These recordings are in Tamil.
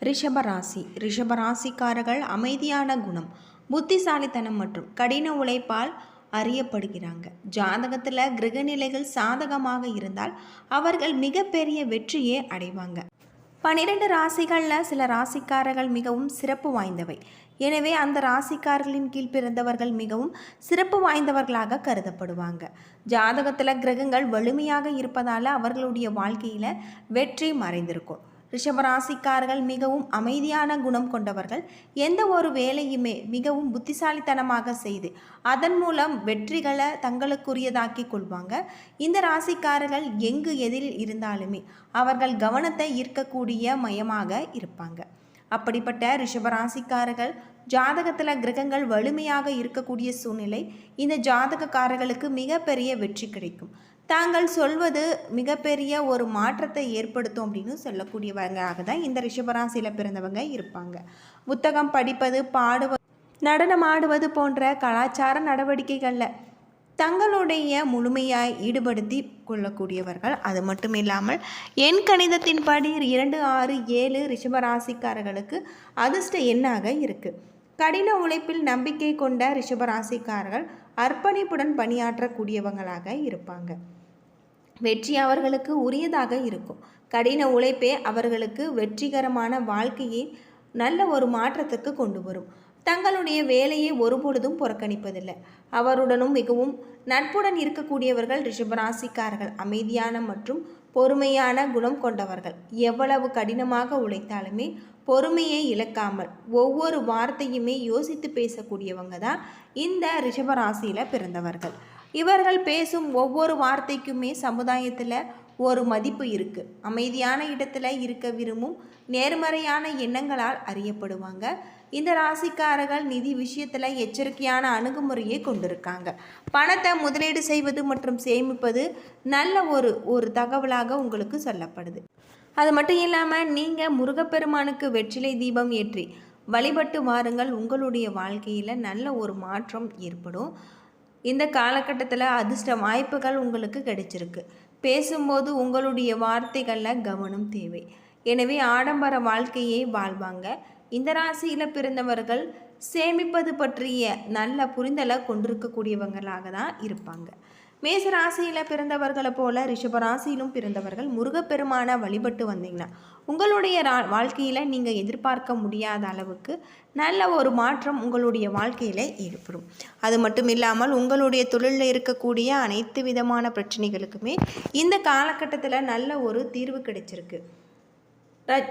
ரிஷபராசிக்காரர்கள் அமைதியான குணம், புத்திசாலித்தனம் மற்றும் கடின உழைப்பால் அறியப்படுகிறாங்க. ஜாதகத்தில் கிரகநிலைகள் சாதகமாக இருந்தால் அவர்கள் மிகப்பெரிய வெற்றியை அடைவாங்க. 12 ராசிகளில் சில ராசிக்காரர்கள் மிகவும் சிறப்பு வாய்ந்தவை. எனவே அந்த ராசிக்காரர்களின் கீழ் பிறந்தவர்கள் மிகவும் சிறப்பு வாய்ந்தவர்களாக கருதப்படுவாங்க. ஜாதகத்தில் கிரகங்கள் வலிமையாக இருப்பதால் அவர்களுடைய வாழ்க்கையில் வெற்றி மறைந்திருக்கும். ரிஷபராசிக்காரர்கள் மிகவும் அமைதியான குணம் கொண்டவர்கள். எந்த ஒரு வேலையுமே மிகவும் புத்திசாலித்தனமாக செய்து அதன் மூலம் வெற்றிகளை தங்களுக்குரியதாக்கி கொள்வாங்க. இந்த ராசிக்காரர்கள் எங்கு எதிரில் இருந்தாலுமே அவர்கள் கவனத்தை ஈர்க்கக்கூடிய மையமாக இருப்பாங்க. அப்படிப்பட்ட ரிஷபராசிக்காரர்கள் ஜாதகத்தில் கிரகங்கள் வலிமையாக இருக்கக்கூடிய சூழ்நிலை இந்த ஜாதகக்காரர்களுக்கு மிகப்பெரிய வெற்றி கிடைக்கும். தாங்கள் சொல்வது மிகப்பெரிய ஒரு மாற்றத்தை ஏற்படுத்தும் அப்படின்னு சொல்லக்கூடியவங்களாக தான் இந்த ரிஷபராசியில் பிறந்தவங்க இருப்பாங்க. புத்தகம் படிப்பது, பாடுவது, நடனமாடுவது போன்ற கலாச்சார நடவடிக்கைகளில் தங்களுடைய முழுமையாய் ஈடுபடுத்தி கொள்ளக்கூடியவர்கள். அது மட்டும் இல்லாமல் எண் கணிதத்தின்படி 2, 6, 7 ரிஷபராசிக்காரர்களுக்கு அதிர்ஷ்ட எண்ணாக இருக்குது. கடின உழைப்பில் நம்பிக்கை கொண்ட ரிஷபராசிக்காரர்கள் அர்ப்பணிப்புடன் பணியாற்றக்கூடியவங்களாக இருப்பாங்க. வெற்றி அவர்களுக்கு உரியதாக இருக்கும். கடின உழைப்பே அவர்களுக்கு வெற்றிகரமான வாழ்க்கையை நல்ல ஒரு மாற்றத்துக்கு கொண்டு வரும். தங்களுடைய வேலையை ஒருபொழுதும் புறக்கணிப்பதில்லை. அவருடனும் மிகவும் நட்புடன் இருக்கக்கூடியவர்கள் ரிஷபராசிக்காரர்கள். அமைதியான மற்றும் பொறுமையான குணம் கொண்டவர்கள். எவ்வளவு கடினமாக உழைத்தாலுமே பொறுமையை இழக்காமல் ஒவ்வொரு வார்த்தையுமே யோசித்து பேசக்கூடியவங்க தான் இந்த ரிஷபராசியில் பிறந்தவர்கள். இவர்கள் பேசும் ஒவ்வொரு வார்த்தைக்குமே சமுதாயத்தில் ஒரு மதிப்பு இருக்குது. அமைதியான இடத்துல இருக்க விரும்பும் நேர்மறையான எண்ணங்களால் அறியப்படுவாங்க. இந்த ராசிக்காரர்கள் நிதி விஷயத்தில் எச்சரிக்கையான அணுகுமுறையை கொண்டிருக்காங்க. பணத்தை முதலீடு செய்வது மற்றும் சேமிப்பது நல்ல ஒரு தகவலாக உங்களுக்கு சொல்லப்படுது. அது மட்டும் இல்லாமல் நீங்கள் முருகப்பெருமானுக்கு வெற்றிலை தீபம் ஏற்றி வழிபட்டு வாருங்கள். உங்களுடைய வாழ்க்கையில் நல்ல ஒரு மாற்றம் ஏற்படும். இந்த காலகட்டத்தில் அதிர்ஷ்ட வாய்ப்புகள் உங்களுக்கு கிடைச்சிருக்கு. பேசும்போது உங்களுடைய வார்த்தைகளில் கவனம் தேவை. எனவே ஆடம்பர வாழ்க்கையை வாழ்வாங்க. இந்த ராசியில் பிறந்தவர்கள் சேமிப்பது பற்றிய நல்ல புரிதலை கொண்டிருக்கக்கூடியவங்களாக தான் இருப்பாங்க. மேச ராசியில் பிறந்தவர்களை போல ரிஷபராசியிலும் பிறந்தவர்கள் முருகப்பெருமான வழிபட்டு வந்தீங்கன்னா உங்களுடைய வாழ்க்கையில் நீங்கள் எதிர்பார்க்க முடியாத அளவுக்கு நல்ல ஒரு மாற்றம் உங்களுடைய வாழ்க்கையில் ஏற்படும். அது மட்டும் இல்லாமல் உங்களுடைய தொழிலில் இருக்கக்கூடிய அனைத்து விதமான பிரச்சனைகளுக்குமே இந்த காலகட்டத்தில் நல்ல ஒரு தீர்வு கிடைச்சிருக்கு.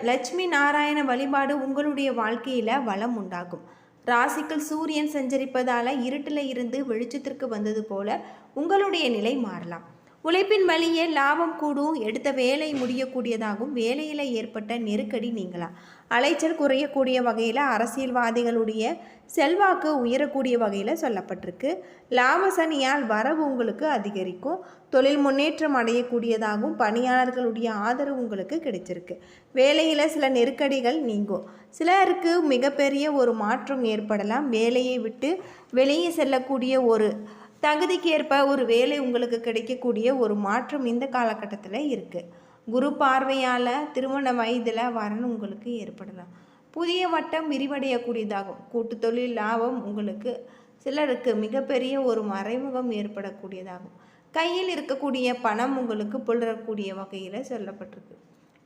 லட்சுமி நாராயண வழிபாடு உங்களுடைய வாழ்க்கையில் வளம் உண்டாகும். ராசிக்குள் சூரியன் சஞ்சரிப்பதால் இருட்டில் இருந்து வெளிச்சத்திற்கு வந்தது போல உங்களுடைய நிலை மாறலாம். உழைப்பின் வழியே லாபம் கூடும். எடுத்த வேலை முடியக்கூடியதாகும். வேலையில் ஏற்பட்ட நெருக்கடி நீங்களாம். அலைச்சல் குறையக்கூடிய வகையில் அரசியல்வாதிகளுடைய செல்வாக்கு உயரக்கூடிய வகையில் சொல்லப்பட்டிருக்கு. லாபசனியால் வரவு உங்களுக்கு அதிகரிக்கும். தொழில் முன்னேற்றம் அடையக்கூடியதாகவும் பணியாளர்களுடைய ஆதரவு உங்களுக்கு கிடைச்சிருக்கு. வேலையில் சில நெருக்கடிகள் நீங்கும். சிலருக்கு மிகப்பெரிய ஒரு மாற்றம் ஏற்படலாம். வேலையை விட்டு வெளியே செல்லக்கூடிய ஒரு தகுதிக்கு ஏற்ப ஒரு வேலை உங்களுக்கு கிடைக்கக்கூடிய ஒரு மாற்றம் இந்த காலகட்டத்தில் இருக்குது. குரு பார்வையால் திருமண வயதில் வரணும் உங்களுக்கு ஏற்படலாம். புதிய வட்டம் விரிவடையக்கூடியதாகும். கூட்டு தொழில் லாபம் உங்களுக்கு சிலருக்கு மிகப்பெரிய ஒரு மறைமுகம் ஏற்படக்கூடியதாகும். கையில் இருக்கக்கூடிய பணம் உங்களுக்கு புலரக்கூடிய வகையில் சொல்லப்பட்டிருக்கு.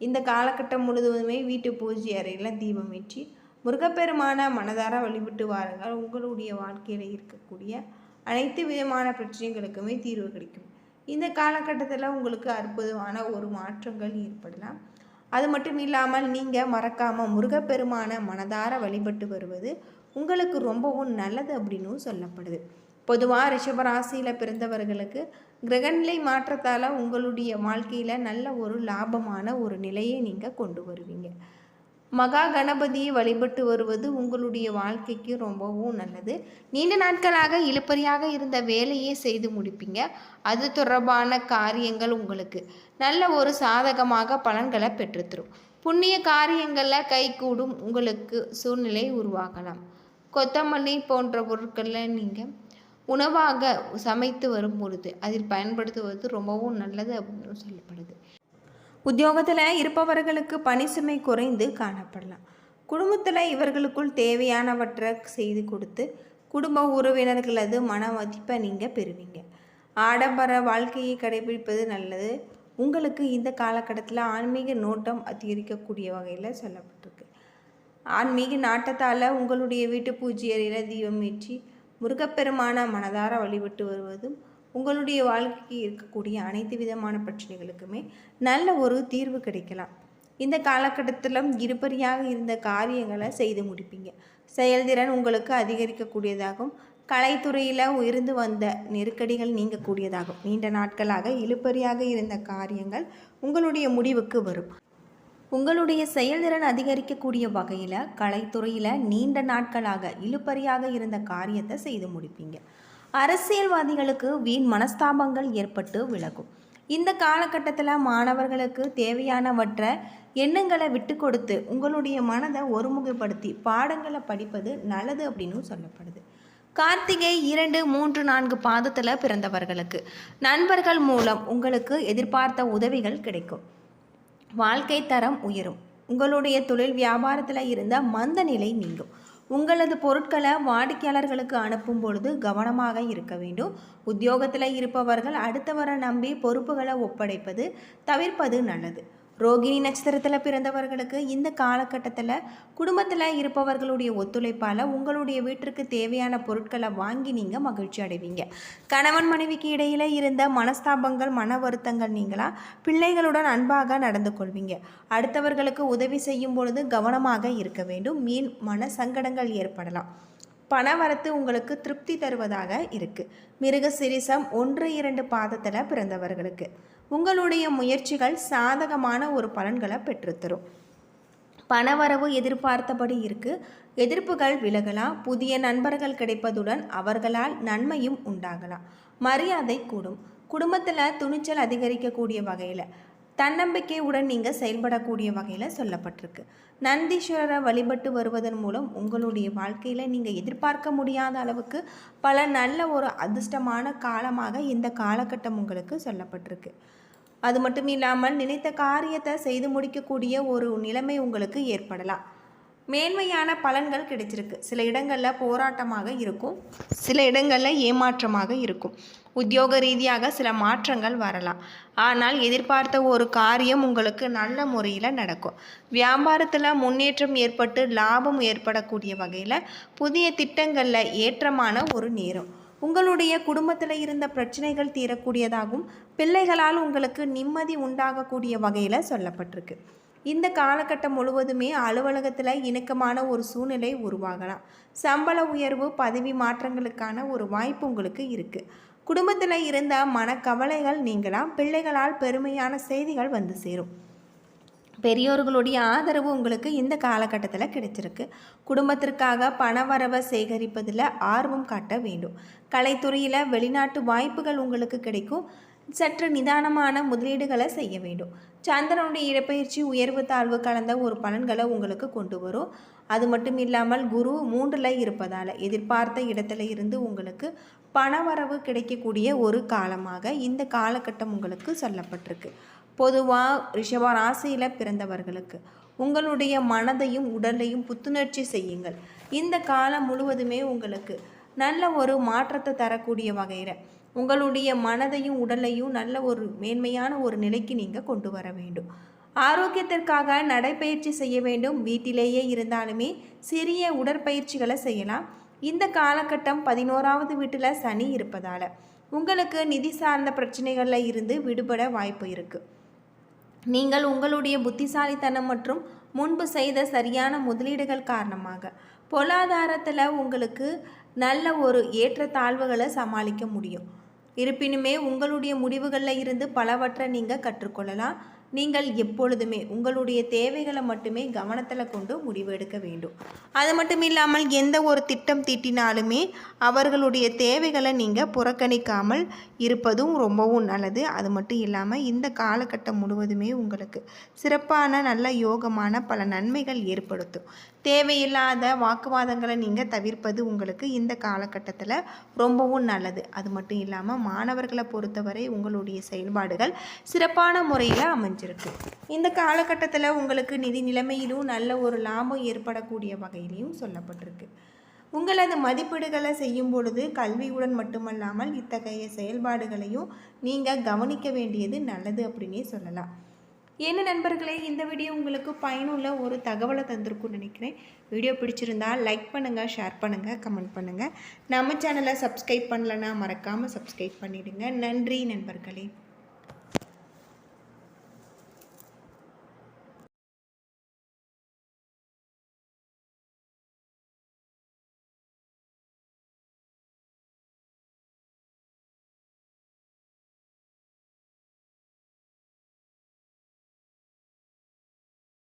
இந்த காலகட்டம் முழுவதுமே வீட்டு பூஜை அறையில் தீபம் ஏற்றி முருகப்பெருமான மனதார வழிபட்டு வாருங்கள். உங்களுடைய வாழ்க்கையில் இருக்கக்கூடிய அனைத்து விதமான பிரச்சனைகளுக்குமே தீர்வு கிடைக்கும். இந்த காலகட்டத்தில் உங்களுக்கு அற்புதமான ஒரு மாற்றங்கள் ஏற்படலாம். அது மட்டும் இல்லாமல் நீங்கள் மறக்காமல் முருகப்பெருமான மனதார வழிபட்டு வருவது உங்களுக்கு ரொம்பவும் நல்லது அப்படின்னு சொல்லப்படுது. பொதுவாக ரிஷபராசியில் பிறந்தவர்களுக்கு கிரகநிலை மாற்றத்தால் உங்களுடைய வாழ்க்கையில் நல்ல ஒரு லாபமான ஒரு நிலையை நீங்கள் கொண்டு வருவீங்க. மகா கணபதியை வழிபட்டு வருவது உங்களுடைய வாழ்க்கைக்கு ரொம்பவும் நல்லது. நீண்ட நாட்களாக இழுபறியாக இருந்த வேலையை செய்து முடிப்பீங்க. அது தொடர்பான காரியங்கள் உங்களுக்கு நல்ல ஒரு சாதகமாக பலன்களை பெற்றுத்தரும். புண்ணிய காரியங்களில் கைகூடும் உங்களுக்கு சூழ்நிலை உருவாகலாம். கொத்தமல்லி போன்ற பொருட்களில் நீங்கள் உணவாக சமைத்து வரும் பொழுது அதில் பயன்படுத்துவது ரொம்பவும் நல்லது அப்படின்னு சொல்லப்படுது. உத்தியோகத்தில் இருப்பவர்களுக்கு பணி சுமை குறைந்து காணப்படலாம். குடும்பத்தில் இவர்களுக்குள் தேவையானவற்றை செய்து கொடுத்து குடும்ப உறவினர்களது மன மதிப்பை நீங்கள் பெறுவீங்க. ஆடம்பர வாழ்க்கையை கடைபிடிப்பது நல்லது. உங்களுக்கு இந்த காலகட்டத்தில் ஆன்மீக நோட்டம் அதிகரிக்கக்கூடிய வகையில் சொல்லப்பட்டிருக்கு. ஆன்மீக நாட்டத்தால் உங்களுடைய வீட்டு பூஜை அறையில் தீபம் ஏற்றி முருகப்பெருமான மனதார வழிபட்டு வருவதும் உங்களுடைய வாழ்க்கைக்கு இருக்கக்கூடிய அனைத்து விதமான பிரச்சனைகளுக்குமே நல்ல ஒரு தீர்வு கிடைக்கலாம். இந்த காலகட்டத்திலும் இருபறியாக இருந்த காரியங்களை செய்து முடிப்பீங்க. செயல்திறன் உங்களுக்கு அதிகரிக்கக்கூடியதாகும். கலைத்துறையில் இருந்து வந்த நெருக்கடிகள் நீங்கக்கூடியதாகும். நீண்ட நாட்களாக இழுபறியாக இருந்த காரியங்கள் உங்களுடைய முடிவுக்கு வரும். உங்களுடைய செயல்திறன் அதிகரிக்கக்கூடிய வகையில் கலைத்துறையில் நீண்ட நாட்களாக இழுபறியாக இருந்த காரியத்தை செய்து முடிப்பீங்க. அரசியல்வாதிகளுக்கு வீண் மனஸ்தாபங்கள் ஏற்பட்டு விலகும். இந்த காலகட்டத்தில் மாணவர்களுக்கு தேவையானவற்றை எண்ணங்களை விட்டு கொடுத்து உங்களுடைய மனதை ஒருமுகப்படுத்தி பாடங்களை படிப்பது நல்லது அப்படின்னு சொல்லப்படுது. கார்த்திகை 2, 3, 4 பாதத்தில் பிறந்தவர்களுக்கு நண்பர்கள் மூலம் உங்களுக்கு எதிர்பார்த்த உதவிகள் கிடைக்கும். வாழ்க்கை தரம் உயரும். உங்களுடைய தொழில் வியாபாரத்தில் இருந்த மந்த நிலை நீங்கும். உங்களது பொருட்களை வாடிக்கையாளர்களுக்கு அனுப்பும் பொழுது கவனமாக இருக்க வேண்டும். உத்தியோகத்தில் இருப்பவர்கள் அடுத்தவரை நம்பி பொறுப்புகளை ஒப்படைப்பது தவிர்ப்பது நல்லது. ரோகிணி நட்சத்திரத்தில் பிறந்தவர்களுக்கு இந்த காலகட்டத்தில் குடும்பத்தில் இருப்பவர்களுடைய ஒத்துழைப்பால் உங்களுடைய வீட்டிற்கு தேவையான பொருட்களை வாங்கி நீங்கள் மகிழ்ச்சி அடைவீங்க. கணவன் மனைவிக்கு இடையில் இருந்த மனஸ்தாபங்கள் மன வருத்தங்கள் நீங்களா பிள்ளைகளுடன் அன்பாக நடந்து கொள்வீங்க. அடுத்தவர்களுக்கு உதவி செய்யும் பொழுது கவனமாக இருக்க வேண்டும். மீன் மன சங்கடங்கள் ஏற்படலாம். பணவரத்து உங்களுக்கு திருப்தி தருவதாக இருக்குது. மிருக சிரிசம் 1, 2 பாதத்தில் பிறந்தவர்களுக்கு உங்களுடைய முயற்சிகள் சாதகமான ஒரு பலன்களை பெற்றுத்தரும். பணவரவு எதிர்பார்த்தபடி இருக்குது. எதிர்ப்புகள் விலகலாம். புதிய நண்பர்கள் கிடைப்பதுடன் அவர்களால் நன்மையும் உண்டாகலாம். மரியாதை கூடும். குடும்பத்தில் துணிச்சல் அதிகரிக்கக்கூடிய வகையில் தன்னம்பிக்கையுடன் நீங்கள் செயல்படக்கூடிய வகையில் சொல்லப்பட்டிருக்கு. நந்தீஸ்வரரை வழிபட்டு வருவதன் மூலம் உங்களுடைய வாழ்க்கையில் நீங்கள் எதிர்பார்க்க முடியாத அளவுக்கு பல நல்ல ஒரு அதிர்ஷ்டமான காலமாக இந்த காலகட்டம் உங்களுக்கு சொல்லப்பட்டிருக்கு. அது மட்டும் இல்லாமல் நினைத்த காரியத்தை செய்து முடிக்கக்கூடிய ஒரு நிலைமை உங்களுக்கு ஏற்படலாம். மேன்மையான பலன்கள் கிடைச்சிருக்கு. சில இடங்களில் போராட்டமாக இருக்கும், சில இடங்களில் ஏமாற்றமாக இருக்கும். உத்தியோக ரீதியாக சில மாற்றங்கள் வரலாம். ஆனால் எதிர்பார்த்த ஒரு காரியம் உங்களுக்கு நல்ல முறையில் நடக்கும். வியாபாரத்தில் முன்னேற்றம் ஏற்பட்டு லாபம் ஏற்படக்கூடிய வகையில் புதிய திட்டங்களில் ஏற்றமான ஒரு நேரம். உங்களுடைய குடும்பத்தில் இருந்த பிரச்சனைகள் தீரக்கூடியதாகவும் பிள்ளைகளால் உங்களுக்கு நிம்மதி உண்டாகக்கூடிய வகையில் சொல்லப்பட்டிருக்கு. இந்த காலகட்டம் முழுவதுமே அலுவலகத்தில் இணக்கமான ஒரு சூழ்நிலை உருவாகலாம். சம்பள உயர்வு, பதவி மாற்றங்களுக்கான ஒரு வாய்ப்பு உங்களுக்கு இருக்குது. குடும்பத்தில் இருந்த மனக்கவலைகள் நீங்களாம். பிள்ளைகளால் பெருமையான செய்திகள் வந்து சேரும். பெரியோர்களுடைய ஆதரவு உங்களுக்கு இந்த காலகட்டத்தில் கிடைச்சிருக்கு. குடும்பத்திற்காக பணவரவை சேகரிப்பதில் ஆர்வம் காட்ட வேண்டும். கலைத்துறையில் வெளிநாட்டு வாய்ப்புகள் உங்களுக்கு கிடைக்கும். சற்று நிதானமான முதலீடுகளை செய்ய வேண்டும். சந்திரனுடைய இடப்பெயர்ச்சி உயர்வு தாழ்வு கலந்த ஒரு பலன்களை உங்களுக்கு கொண்டு வரும். அது மட்டும் இல்லாமல் குரு 3ல் இருப்பதால் எதிர்பார்த்த இடத்துல இருந்து உங்களுக்கு பணவரவு கிடைக்கக்கூடிய ஒரு காலமாக இந்த காலகட்டம் உங்களுக்கு சொல்லப்பட்டிருக்கு. பொதுவாக ரிஷப ராசியில் பிறந்தவர்களுக்கு உங்களுடைய மனதையும் உடலையும் புத்துணர்ச்சி செய்யுங்கள். இந்த காலம் முழுவதுமே உங்களுக்கு நல்ல ஒரு மாற்றத்தை தரக்கூடிய வகையில் உங்களுடைய மனதையும் உடலையும் நல்ல ஒரு மேன்மையான ஒரு நிலைக்கு நீங்கள் கொண்டு வர வேண்டும். ஆரோக்கியத்திற்காக நடைப்பயிற்சி செய்ய வேண்டும். வீட்டிலேயே இருந்தாலுமே சிறிய உடற்பயிற்சிகளை செய்யலாம். இந்த காலகட்டம் 11வது வீட்டில் சனி இருப்பதால் உங்களுக்கு நிதி சார்ந்த பிரச்சனைகளில் இருந்து விடுபட வாய்ப்பு இருக்குது. நீங்கள் உங்களுடைய புத்திசாலித்தனம் மற்றும் முன்பு செய்த சரியான முதலீடுகள் காரணமாக பொருளாதாரத்தில் உங்களுக்கு நல்ல ஒரு ஏற்றத்தாழ்வுகளை சமாளிக்க முடியும். இருப்பினுமே உங்களுடைய முடிவுகளில் இருந்து பலவற்றை நீங்கள் கற்றுக்கொள்ளலாம். நீங்கள் எப்பொழுதுமே உங்களுடைய தேவைகளை மட்டுமே கவனத்தில் கொண்டு முடிவு எடுக்க வேண்டும். அது மட்டும் இல்லாமல் எந்த ஒரு திட்டம் தீட்டினாலுமே அவர்களுடைய தேவைகளை நீங்கள் புறக்கணிக்காமல் இருப்பதும் ரொம்பவும் நல்லது. அது மட்டும் இல்லாமல் இந்த காலகட்டம் முழுவதுமே உங்களுக்கு சிறப்பான நல்ல யோகமான பல நன்மைகள் ஏற்படுத்தும். தேவையில்லாத வாக்குவாதங்களை நீங்கள் தவிர்ப்பது உங்களுக்கு இந்த காலகட்டத்தில் ரொம்பவும் நல்லது. அது மட்டும் இல்லாமல் மாணவர்களை பொறுத்தவரை உங்களுடைய செயல்பாடுகள் சிறப்பான முறையில் அமைஞ்சு அமைஞ்சிருக்கு. இந்த காலகட்டத்தில் உங்களுக்கு நிதி நிலைமையிலும் நல்ல ஒரு லாபம் ஏற்படக்கூடிய வகையிலையும் சொல்லப்பட்டிருக்கு. உங்களது மதிப்பீடுகளை செய்யும் பொழுது கல்வியுடன் மட்டுமல்லாமல் இத்தகைய செயல்பாடுகளையும் நீங்கள் கவனிக்க வேண்டியது நல்லது அப்படின்னே சொல்லலாம். என்ன நண்பர்களே, இந்த வீடியோ உங்களுக்கு பயனுள்ள ஒரு தகவலை தந்திருக்கும்னு நினைக்கிறேன். வீடியோ பிடிச்சிருந்தால் லைக் பண்ணுங்கள், ஷேர் பண்ணுங்கள், கமெண்ட் பண்ணுங்கள். நம்ம சேனலை சப்ஸ்கிரைப் பண்ணலன்னா மறக்காமல் சப்ஸ்கிரைப் பண்ணிவிடுங்க. நன்றி நண்பர்களே.